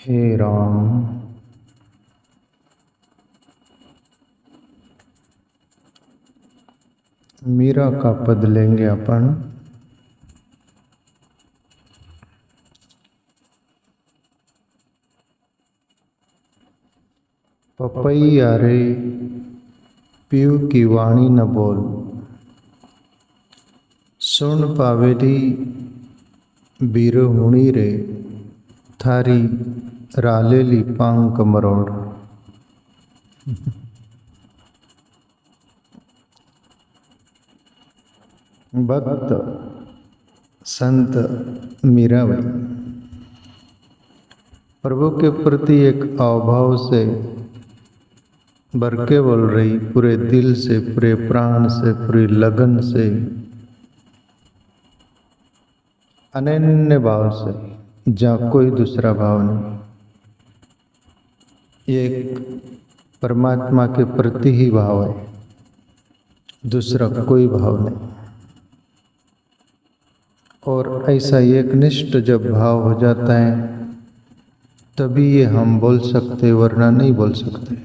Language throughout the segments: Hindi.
हे राम। मीरा का पद लेंगे अपन। पपैया रे पीऊ की वाणी न बोल, सुन पावेली बीरहुणी रे, थारी रालेली पांक मरोड़। भक्त संत मीराबाई प्रभु के प्रति एक अभाव से भर के बोल रही, पूरे दिल से, पूरे प्राण से, पूरी लगन से, अनन्य भाव से, जहाँ कोई दूसरा भाव नहीं। ये एक परमात्मा के प्रति ही भाव है, दूसरा कोई भाव नहीं। और ऐसा एक निष्ठ जब भाव हो जाता है तभी ये हम बोल सकते, वरना नहीं बोल सकते।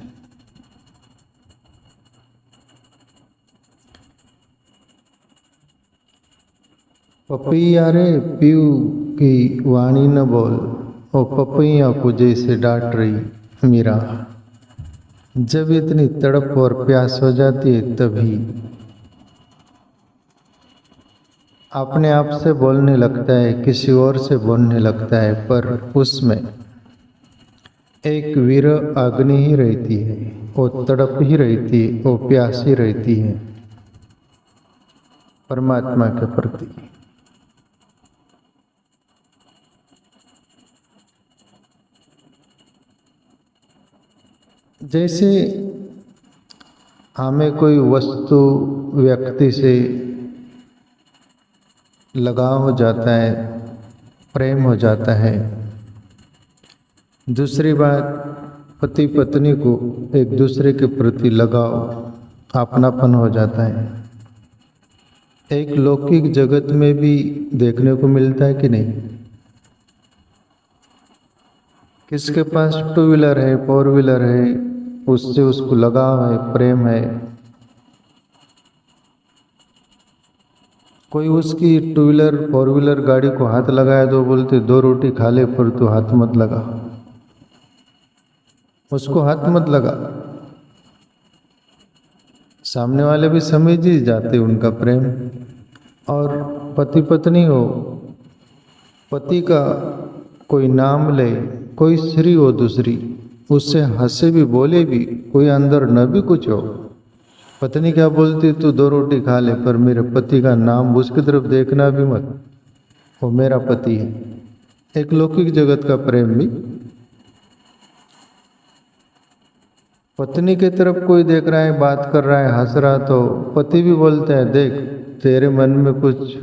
पपैया रे पीऊ की वाणी न बोल, और पपैया को जैसे डांट रही मीरा। जब इतनी तड़प और प्यास हो जाती है तभी अपने आप से बोलने लगता है, किसी और से बोलने लगता है, पर उसमें एक वीर अग्नि ही रहती है, वो तड़प ही रहती है, वो प्यास ही रहती है परमात्मा के प्रति। जैसे हमें कोई वस्तु व्यक्ति से लगाव हो जाता है, प्रेम हो जाता है। दूसरी बात, पति पत्नी को एक दूसरे के प्रति लगाव, अपनापन हो जाता है। एक लौकिक जगत में भी देखने को मिलता है कि नहीं? किसके पास टू व्हीलर है, फोर व्हीलर है, उससे उसको लगाव है, प्रेम है। कोई उसकी टू व्हीलर फोर व्हीलर गाड़ी को हाथ लगाया तो बोलते दो रोटी खा ले, पर तू हाथ मत लगा, उसको हाथ मत लगा। सामने वाले भी समझ ही जाते उनका प्रेम। और पति पत्नी हो, पति का कोई नाम ले, कोई स्त्री हो दूसरी, उससे हंसे भी बोले भी, कोई अंदर न भी कुछ हो, पत्नी क्या बोलती, तू दो रोटी खा ले, पर मेरे पति का नाम उसकी तरफ देखना भी मत, वो मेरा पति है। एक लौकिक जगत का प्रेम भी। पत्नी की तरफ कोई देख रहा है, बात कर रहा है, हंस रहा, तो पति भी बोलते हैं, देख तेरे मन में कुछ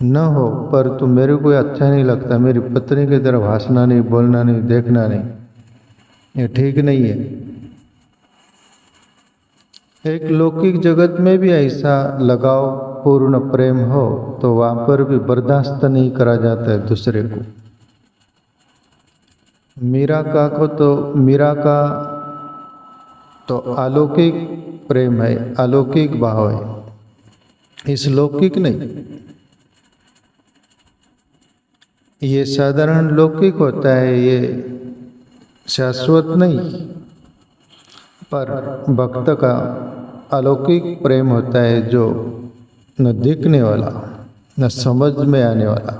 न हो, पर तू मेरे को अच्छा नहीं लगता, मेरी पत्नी की तरफ हंसना नहीं, बोलना नहीं, देखना नहीं, ये ठीक नहीं है। एक लौकिक जगत में भी ऐसा लगाव पूर्ण प्रेम हो तो वहां पर भी बर्दाश्त नहीं करा जाता है दूसरे को। मीरा का तो अलौकिक प्रेम है, अलौकिक भाव है, इस लौकिक नहीं। ये साधारण लौकिक होता है, ये शाश्वत नहीं। पर भक्त का अलौकिक प्रेम होता है, जो न दिखने वाला, न समझ में आने वाला।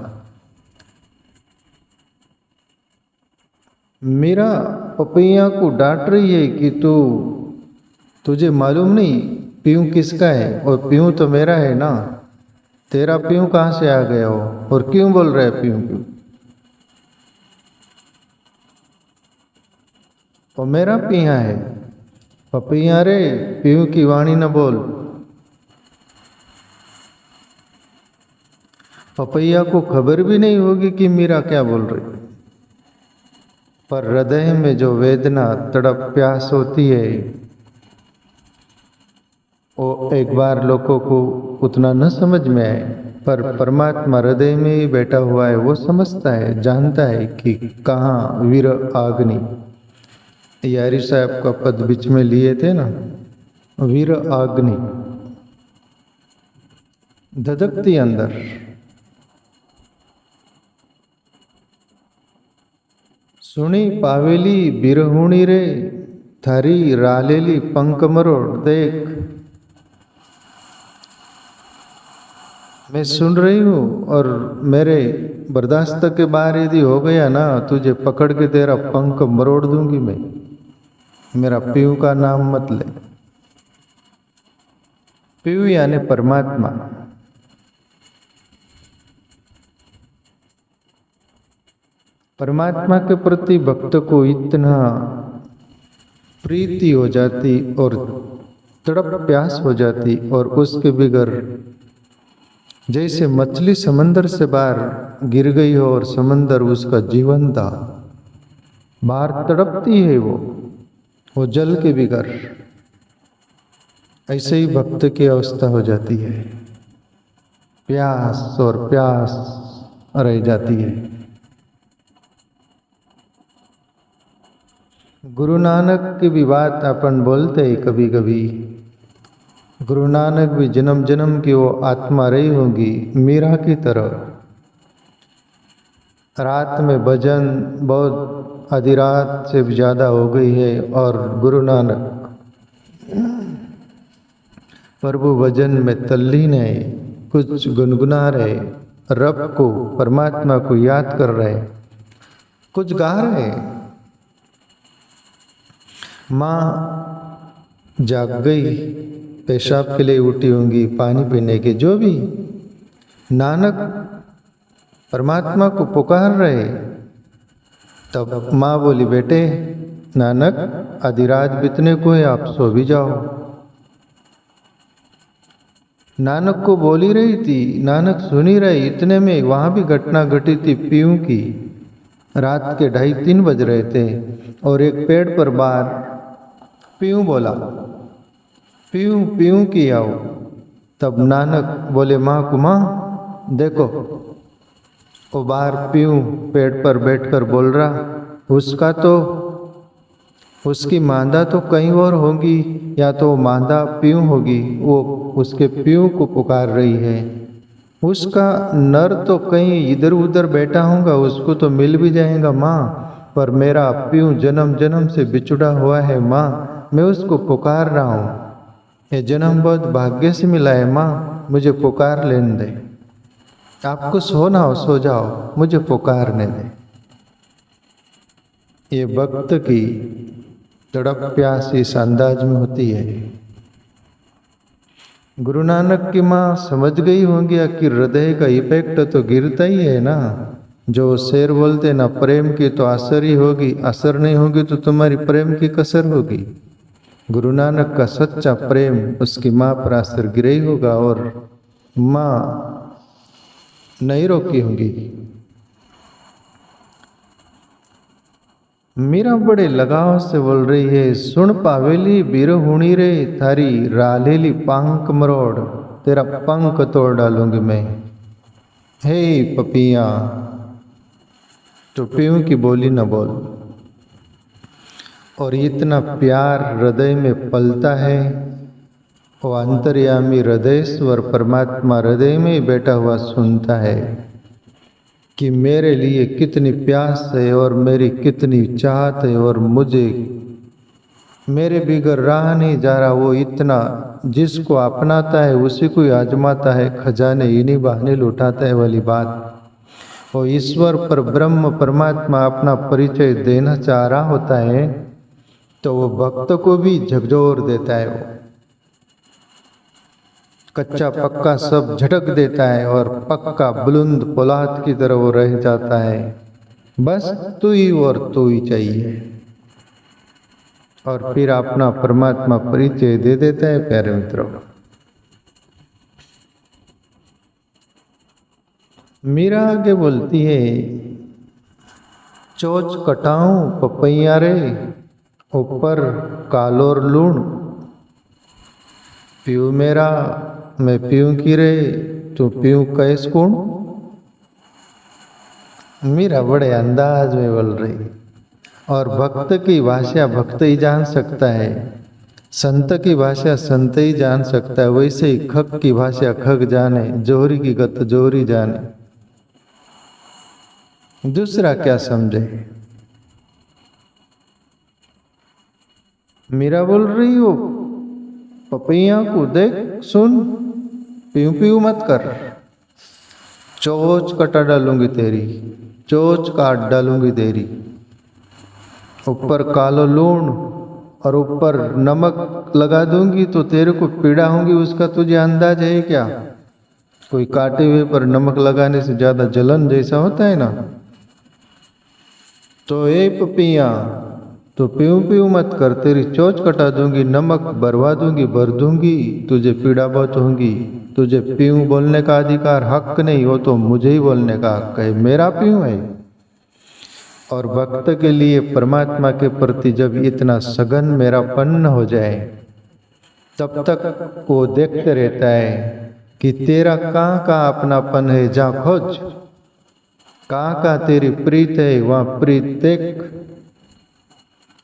मीरा पपैया को डांट रही है कि तुझे मालूम नहीं पीऊ किसका है, और पीऊ तो मेरा है ना, तेरा पीऊ कहाँ से आ गया हो, और क्यों बोल रहा है पीऊ पीऊ? वो मेरा पिया है। पपैया रे पीऊ की वाणी न बोल। पपैया को खबर भी नहीं होगी कि मीरा क्या बोल रही, पर हृदय में जो वेदना, तड़प, प्यास होती है, वो एक बार लोगों को उतना न समझ में आए, पर परमात्मा हृदय में ही बैठा हुआ है। वो समझता है, जानता है कि कहाँ वीर आग्नि, यारी साहब का पद बीच में लिए थे ना, वीर आग्नि धधकती अंदर। सुनी पावेली बिरहुणी रे, थारी रालेली पंख मरोड़ देख। मैं सुन रही हूँ और मेरे बर्दाश्त के बाहर यदि हो गया ना, तुझे पकड़ के तेरा पंख मरोड़ दूंगी मैं। मेरा पीयू का नाम मत ले। पीयू यानी परमात्मा। परमात्मा के प्रति भक्त को इतना प्रीति हो जाती और तड़प प्यास हो जाती, और उसके बिगर जैसे मछली समंदर से बाहर गिर गई हो और समंदर उसका जीवन था, बाहर तड़पती है वो जल के बिगर। ऐसे ही भक्त की अवस्था हो जाती है, प्यास और प्यास रह जाती है। गुरु नानक की भी बात अपन बोलते ही कभी कभी। गुरु नानक भी जन्म जन्म की वो आत्मा रही होगी मीरा की तरह। रात में भजन बहुत आधी रात से भी ज़्यादा हो गई है और गुरु नानक प्रभु भजन में तल्लीन है, कुछ गुनगुना रहे, रब को परमात्मा को याद कर रहे, कुछ गा रहे। माँ जाग गई, पेशाब के लिए उठी होंगी, पानी पीने के, जो भी। नानक परमात्मा को पुकार रहे। तब माँ बोली, बेटे नानक आधी रात बीतने को है, आप सो भी जाओ। नानक को बोली रही थी, नानक सुनी रही। इतने में वहाँ भी घटना घटी थी पीयू की। रात के 2:30-3 बज रहे थे और एक पेड़ पर बाहर पीयू बोला, पीयू पीयू की आओ। तब नानक बोले माँ को, माँ देखो, वो बाहर पीयू पेड़ पर बैठकर बोल रहा। उसका तो उसकी मादा तो कहीं और होगी, या तो मादा पीयू होगी, वो उसके पीयू को पुकार रही है। उसका नर तो कहीं इधर उधर बैठा होगा, उसको तो मिल भी जाएगा माँ, पर मेरा पीयू जन्म जन्म से बिछुड़ा हुआ है माँ, मैं उसको पुकार रहा हूँ। ये जन्म बहुत भाग्य से मिला है माँ, मुझे पुकार लेने दे। आपको सोना हो सो जाओ, मुझे पुकारने दे। ये भक्त की तड़प प्यास इस अंदाज में होती है। गुरु नानक की माँ समझ गई होंगी कि हृदय का इफेक्ट तो गिरता ही है ना। जो शेर बोलते ना, प्रेम की तो असर ही होगी, असर नहीं होगी तो तुम्हारी प्रेम की कसर होगी। गुरु नानक का सच्चा प्रेम उसकी माँ पर असर गिरा ही होगा और माँ नहीं रोकी होगी। मीरा बड़े लगाव से बोल रही है, सुन पावेली बिरहुणी रे, थारी रालेली पंख मरोड़, तेरा पंख तोड़ डालूंगी मैं। हे पपिया, तो पीयू की बोली न बोल। और इतना प्यार हृदय में पलता है। वो अंतर्यामी हृदयेश्वर परमात्मा हृदय में बैठा हुआ सुनता है कि मेरे लिए कितनी प्यास है और मेरी कितनी चाहत है, और मुझे मेरे बिगर रहा नहीं जा रहा। वो इतना जिसको अपनाता है उसी को आजमाता है, खजाने इन्हीं बहाने लुटाता है वाली बात। वो ईश्वर पर ब्रह्म परमात्मा अपना परिचय देना चाह रहा होता है तो वो भक्त को भी झकझोर देता है। वो कच्चा पक्का सब झटक देता है और पक्का बुलंद पोलाद की तरह वो रह जाता है। बस तू ही और तू ही चाहिए, और फिर अपना परमात्मा परिचय दे देता है। प्यारे मित्रों, मीरा आगे बोलती है, चोच कटाऊं पपैया रे, ऊपर कालोर लूण। पीयू मेरा मैं पीयू की रे, तू पीऊं कैस कौन? मीरा बड़े अंदाज में बोल रही। और भक्त की भाषा भक्त ही जान सकता है, संत की भाषा संत ही जान सकता है। वैसे ही खग की भाषा खग जाने, जोहरी की गत जोहरी जाने, दूसरा क्या समझे। मीरा बोल रही हो पपैया को देख सुन, पीऊ पीऊ मत कर, चोच कटा डालूंगी तेरी, चोच काट डालूंगी तेरी। ऊपर कालो लूण और ऊपर नमक लगा दूंगी तो तेरे को पीड़ा होगी, उसका तुझे अंदाज है क्या? कोई काटे हुए पर नमक लगाने से ज्यादा जलन जैसा होता है ना। तो ए पपिया, तो पीऊ पीऊ मत कर, तेरी चोच कटा दूंगी, नमक भरवा दूंगी, भर दूंगी, तुझे पीड़ा बहुत होगी। तुझे पीऊ बोलने का अधिकार हक नहीं, हो तो मुझे ही बोलने का हक है, मेरा पीऊ है। और भक्त के लिए परमात्मा के प्रति जब इतना सघन मेरापन हो जाए, तब तक वो देखते रहता है कि तेरा कहाँ कहाँ अपनापन है, जा खोज, कहाँ कहाँ तेरी प्रीत है वहाँ प्रीत देख।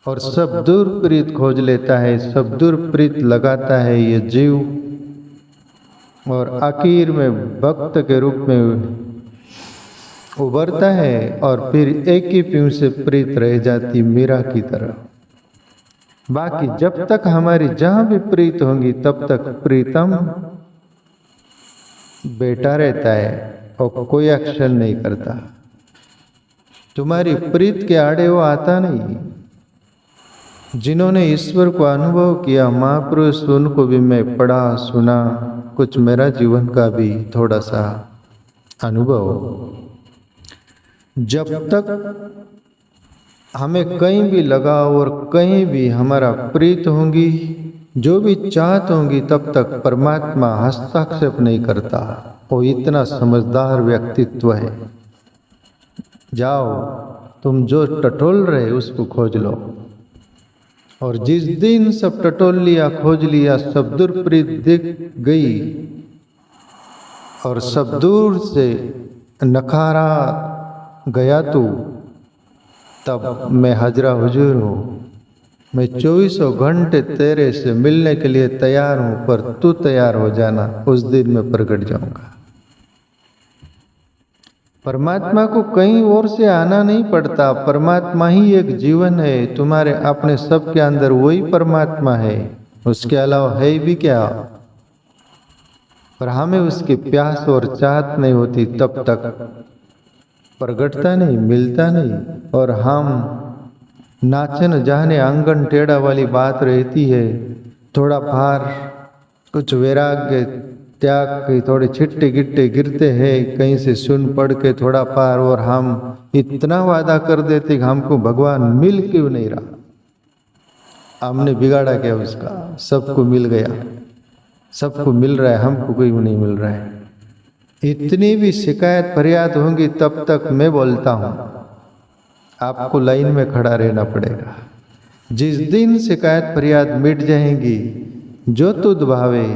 और सब दूर प्रीत खोज लेता है, सब दूर प्रीत लगाता है ये जीव, और आखिर में भक्त के रूप में उभरता है। और फिर एक ही पीऊ से प्रीत रह जाती मीरा की तरह। बाकी जब तक हमारी जहां भी प्रीत होंगी तब तक प्रीतम बैठा रहता है और कोई एक्शन नहीं करता। तुम्हारी प्रीत के आड़े वो आता नहीं। जिन्होंने ईश्वर को अनुभव किया, महापुरुष, उनको भी मैं पढ़ा सुना, कुछ मेरा जीवन का भी थोड़ा सा अनुभव। जब तक हमें कहीं भी लगा और कहीं भी हमारा प्रीत होंगी, जो भी चाहत होंगी, तब तक परमात्मा हस्तक्षेप नहीं करता। वो इतना समझदार व्यक्तित्व है। जाओ तुम जो टटोल रहे उसको खोज लो। और जिस दिन सब टटोल लिया, खोज लिया, सब दूर प्रीत दिख गई और सब दूर से नखारा गया तू, तब मैं हाजरा हुजूर हूँ। मैं 2400 घंटे तेरे से मिलने के लिए तैयार हूँ, पर तू तैयार हो जाना, उस दिन मैं प्रकट जाऊंगा। परमात्मा को कहीं और से आना नहीं पड़ता, परमात्मा ही एक जीवन है। तुम्हारे अपने सब के अंदर वही परमात्मा है, उसके अलावा है भी क्या। पर हमें उसकी प्यास और चाहत नहीं होती, तब तक प्रगटता नहीं, मिलता नहीं। और हम नाचन जाने आंगन टेढ़ा वाली बात रहती है। थोड़ा भार, कुछ वैराग्य त्याग के थोड़े छिट्टे गिट्टे गिरते हैं कहीं से सुन पढ़ के थोड़ा पार, और हम इतना वादा कर देते कि हमको भगवान मिल क्यों नहीं रहा। हमने बिगाड़ा क्या उसका? सबको मिल गया, सबको मिल रहा है, हमको कोई नहीं मिल रहा है। इतनी भी शिकायत फरियाद होंगी तब तक मैं बोलता हूँ आपको लाइन में खड़ा रहना पड़ेगा। जिस दिन शिकायत फरियाद मिट जाएंगी, जो तुद भावे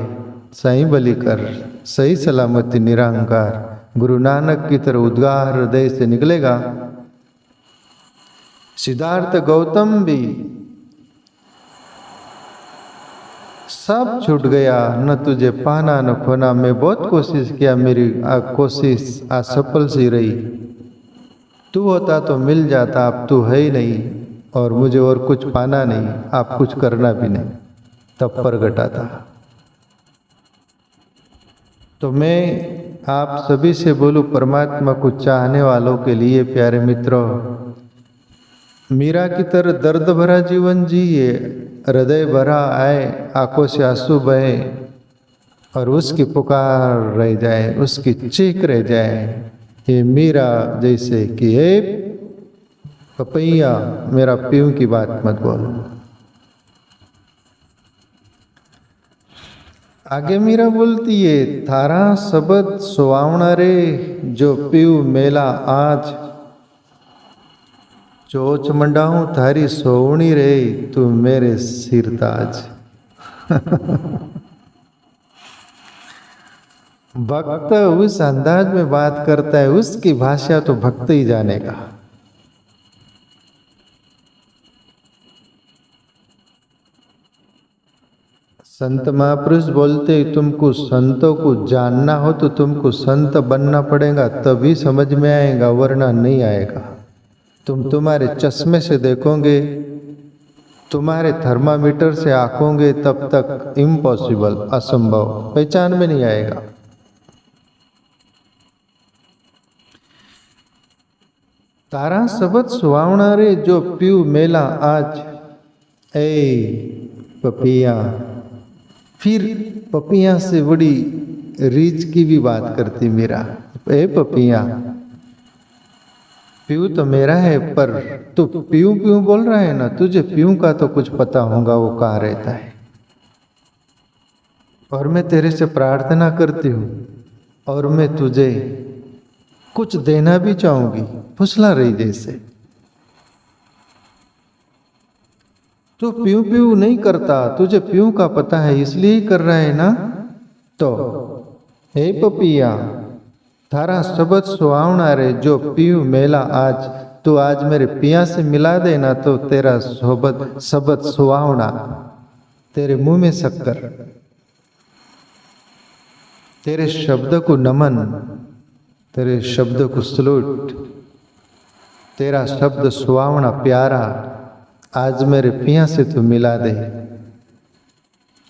सही बलि कर, सही सलामती निरंकार, गुरु नानक की तरह उद्गार हृदय से निकलेगा। सिद्धार्थ गौतम भी सब छूट गया, न तुझे पाना न खोना। मैं बहुत कोशिश किया, मेरी कोशिश असफल सी रही। तू होता तो मिल जाता, अब तू है ही नहीं और मुझे और कुछ पाना नहीं, आप कुछ करना भी नहीं, तब प्रगटा था। तो मैं आप सभी से बोलूं, परमात्मा को चाहने वालों के लिए प्यारे मित्रों, मीरा की तरह दर्द भरा जीवन जिए, हृदय भरा आए, आंखों से आंसू बहे और उसकी पुकार रह जाए, उसकी चीख रह जाए, ये मीरा जैसे कि हे पपैया मेरा पीऊ की बात मत बोलो। आगे मीरा बोलती है, थारा शब्द सुहावना रे, जो पीऊ मेला आज, चोच मंडाऊं थारी सोवनी रे, तू मेरे सिर ताज। भक्त उस अंदाज में बात करता है, उसकी भाषा तो भक्त ही जानेगा। संत महापुरुष बोलते तुमको संतों को जानना हो तो तुमको संत बनना पड़ेगा, तभी समझ में आएगा, वरना नहीं आएगा। तुम तुम्हारे चश्मे से देखोगे, तुम्हारे थर्मामीटर से आंकोगे, तब तक इम्पॉसिबल, असंभव, पहचान में नहीं आएगा। तारा शब्द सुहावना रे जो पीऊ मेला आज, ए पपिया। फिर पपिया से बड़ी रीच की भी बात करती मीरा, ए पपिया, पीऊ तो मेरा है, पर तू पीऊ पीऊ बोल रहा है ना, तुझे पीऊ का तो कुछ पता होगा वो कहाँ रहता है। और मैं तेरे से प्रार्थना करती हूँ और मैं तुझे कुछ देना भी चाहूंगी, फुसला रही जैसे। तू पीऊ पीऊ नहीं करता, तुझे पीऊ का पता है इसलिए ही कर रहा है ना। तो हे पपिया, थारा शब्द सुहावना रे जो पीऊ मेला आज, तू आज मेरे पिया से मिला देना तो तेरा शब्द सुहावना, तेरे मुंह में शक्कर, तेरे शब्द को नमन, तेरे शब्द को सलूट, तेरा शब्द सुहावना प्यारा आज मेरे पिया से तू मिला दे।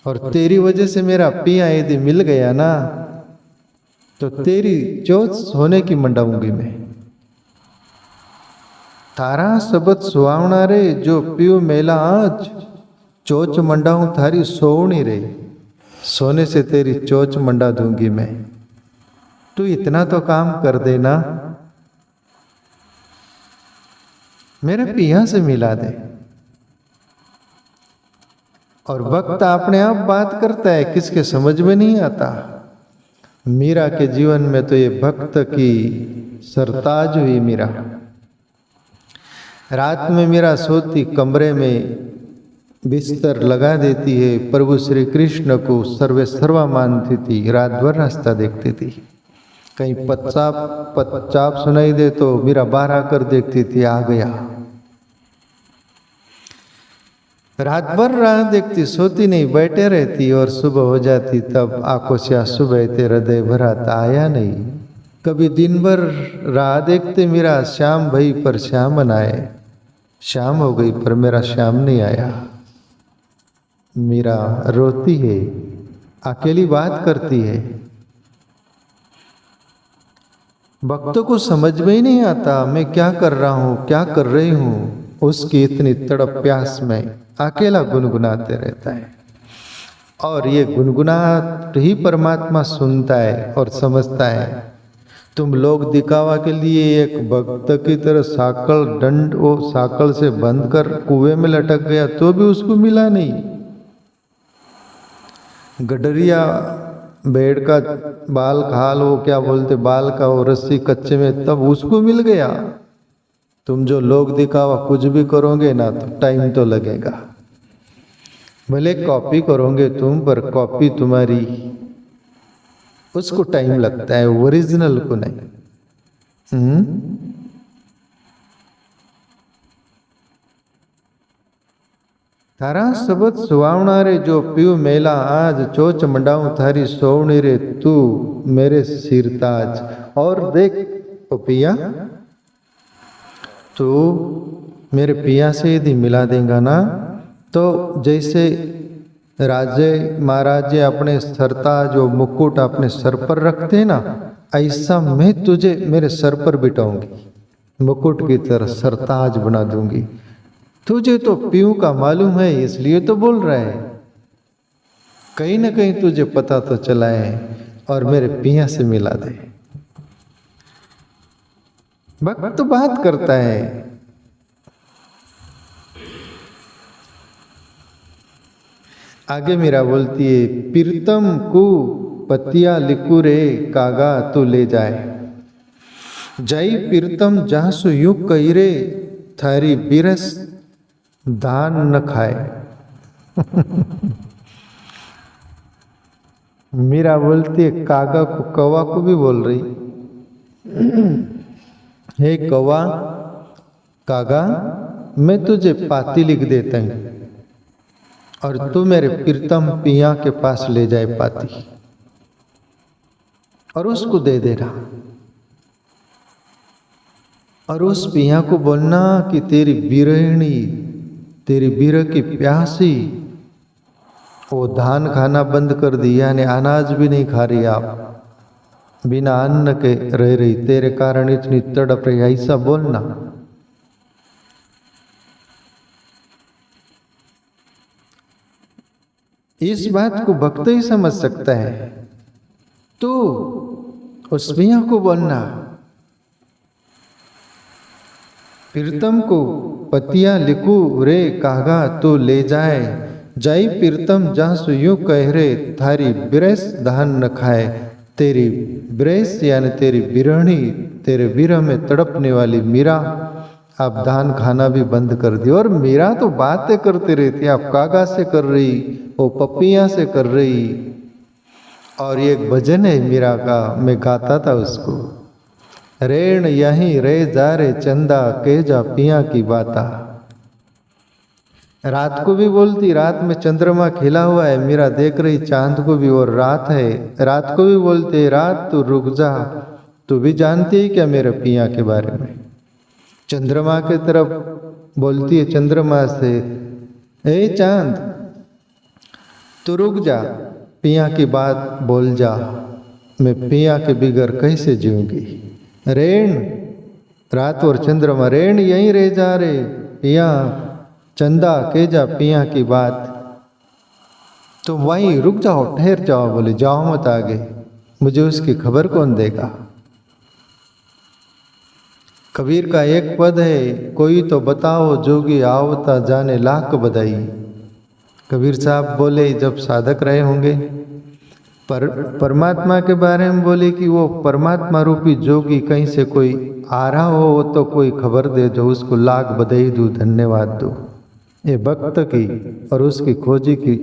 और तेरी वजह से मेरा पिया यदि मिल गया ना, तो तेरी चोच सोने की मंडाऊंगी मैं। तारा शब्द सुहावना रे जो पीऊ मेला आज, चोच मंडाऊं थारी सोवनी रे, सोने से तेरी चोच मंडा दूंगी मैं। तू इतना तो काम कर देना, मेरे पिया से मिला दे। और वक्त अपने आप बात करता है, किसके समझ में नहीं आता। मीरा के जीवन में तो ये भक्त की सरताज हुई मीरा। रात में मीरा सोती कमरे में बिस्तर लगा देती है, प्रभु श्री कृष्ण को सर्वे सर्वा मानती थी, रात भर रास्ता देखती थी। कहीं पच्चाप सुनाई दे तो मीरा बाहर आकर देखती थी, आ गया। रात भर राह देखती, सोती नहीं, बैठे रहती, और सुबह हो जाती तब आंखों से आंसू बहते, हृदय भराता, आया नहीं। कभी दिन भर राह देखते मीरा, श्याम भई पर श्याम न आए, शाम हो गई पर मेरा श्याम नहीं आया। मीरा रोती है, अकेली बात करती है। भक्तों को समझ में ही नहीं आता मैं क्या कर रहा हूँ, क्या कर रही हूँ। उसकी इतनी तड़प प्यास में अकेला गुनगुनाते रहता है, और ये गुनगुनाहट ही परमात्मा सुनता है और समझता है। तुम लोग दिखावा के लिए एक भक्त की तरह साकल दंड वो साकल से बंद कर कुएं में लटक गया तो भी उसको मिला नहीं। गडरिया भेड़ का बाल खाल, वो क्या बोलते, बाल का वो रस्सी कच्चे में, तब उसको मिल गया। तुम जो लोग दिखावा कुछ भी करोगे ना तो टाइम तो लगेगा। भले कॉपी करोगे तुम, पर कॉपी तुम्हारी, उसको टाइम लगता है, ओरिजिनल को नहीं। थारा शब्द सुहावना रे जो पीऊ मेला आज, चोच मंडाऊं थारी सोवनी रे तू मेरे सिरताज। और देख पपिया, तू मेरे पिया से यदि मिला देगा ना, तो जैसे राजे महाराजे अपने सरताज जो मुकुट अपने सर पर रखते ना, ऐसा मैं तुझे मेरे सर पर बिठाऊंगी, मुकुट की तरह सरताज बना दूंगी। तुझे तो पीऊ का मालूम है इसलिए तो बोल रहा है, कहीं ना कहीं तुझे पता तो चला है, और मेरे पिया से मिला दे। भक्त तो बात करता है। आगे मीरा बोलती है, प्रीतम को पतिया लिखू रे कागा तू ले जाए, जय प्रीतम जहाँ सु युग कही रे थारी बिरस धान न खाए। मीरा बोलती है कागा को, कौवा को भी बोल रही, हे कौवा, कागा, मैं तुझे पाती लिख देता हूं और तू मेरे प्रीतम पिया के पास ले जाए पाती और उसको दे देना, और उस पिया को बोलना कि तेरी बिरहिणी, तेरी बिरह की प्यासी वो धान खाना बंद कर दिया, यानी अनाज भी नहीं खा रही, आप बिना अन्न के रह रही, तेरे कारण इतनी तड़प रही, ऐसा बोलना। इस बात को भक्त ही समझ सकता है, तो उस पिया को बोलना, प्रीतम को पतिया लिखू रे कागा तो ले जाए, जाई प्रीतम जहाँ यूं कह रे, थारी बिरस धान न खाए, तेरी बिरस यानी तेरी बिरहणी, तेरे बिरह में तड़पने वाली मीरा आप धान खाना भी बंद कर दी। और मीरा तो बातें करती रहती, आप कागा से कर रही, वो पपिया से कर रही। और ये एक भजन है मीरा का, मैं गाता था उसको, रेण यहीं रे जा रे चंदा, के जा पिया की बाता। रात को भी बोलती, रात में चंद्रमा खिला हुआ है, मीरा देख रही चांद को भी, और रात है, रात को भी बोलते, रात तू रुक जा, तू भी जानती है क्या मेरे पिया के बारे में। चंद्रमा के तरफ बोलती है चंद्रमा से, ए चांद तू रुक जा, पिया की बात बोल जा, मैं पिया के बिगर कैसे जीऊंगी। रेण, रात और चंद्रमा, रेण यहीं रह जा रे पिया, चंदा के जा पिया की बात, तो वहीं रुक जाओ, ठहर जाओ, बोले जाओ मत आगे, मुझे उसकी खबर कौन देगा। कबीर का एक पद है, कोई तो बताओ जोगी आवता जाने लाख बधाई। कबीर साहब बोले जब साधक रहे होंगे, परमात्मा के बारे में बोले कि वो परमात्मा रूपी जोगी कहीं से कोई आ रहा हो तो कोई खबर दे, जो उसको लाख बधाई दूँ, धन्यवाद दूँ। ये भक्त की और उसकी खोजी की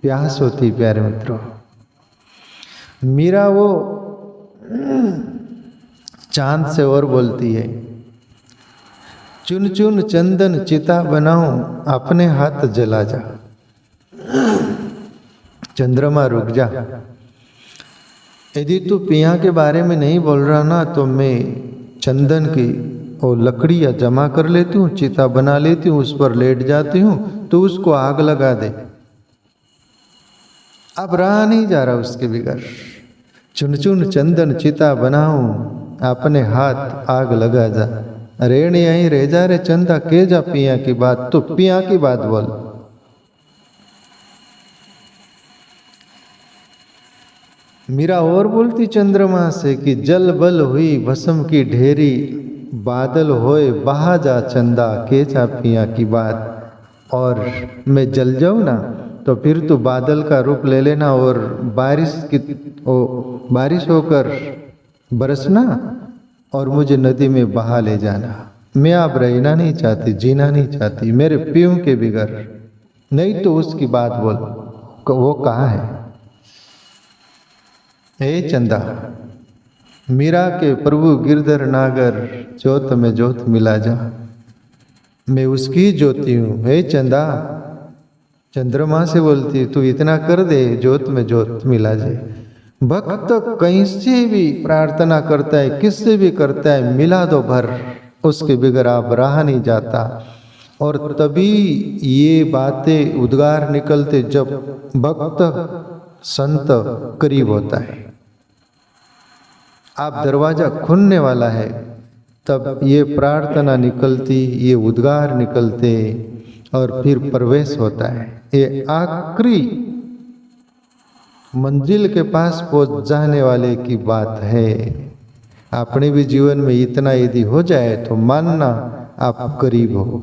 प्यास होती प्यारे मित्रों। मीरा वो चांद से और बोलती है, चुन चुन चंदन चिता बनाऊं, अपने हाथ जला जा। चंद्रमा रुक जा, यदि तू पिया के बारे में नहीं बोल रहा ना, तो मैं चंदन की और लकड़ियाँ जमा कर लेती हूँ, चिता बना लेती हूँ, उस पर लेट जाती हूँ, तो उसको आग लगा दे। अब रहा नहीं जा रहा उसके बिगर, चुन चुन चंदन चिता बनाऊं, अपने हाथ आग लगा जा। रेण यहीं रह जा रे चंदा, के जा पिया की बात, तो पिया की बात बोल। मीरा और बोलती चंद्रमा से कि जल बल हुई भस्म की ढेरी, बादल होए बहा जा चंदा, के जा पिया की बात। और मैं जल जाऊं ना, तो फिर तू बादल का रूप ले लेना और बारिश होकर बरसना और मुझे नदी में बहा ले जाना। मैं अब रहना नहीं चाहती, जीना नहीं चाहती मेरे पियों के बिगर। नहीं तो उसकी बात बोल, वो कहाँ है। हे चंदा, मीरा के प्रभु गिरधर नागर, ज्योत में ज्योत मिला जा, मैं उसकी ज्योति हूँ। हे चंदा, चंद्रमा से बोलती, तू इतना कर दे, ज्योत में ज्योत मिला जाए। भक्त कहीं से भी प्रार्थना करता है, किससे भी करता है, मिला दो भर, उसके बिगर आप रहा नहीं जाता। और तभी ये बातें उद्गार निकलते जब भक्त संत करीब होता है, आप दरवाजा खुलने वाला है, तब ये प्रार्थना निकलती, ये उद्गार निकलते और फिर प्रवेश होता है। ये आखिरी मंजिल के पास पहुंच जाने वाले की बात है। अपने भी जीवन में इतना यदि हो जाए तो मानना आप करीब हो।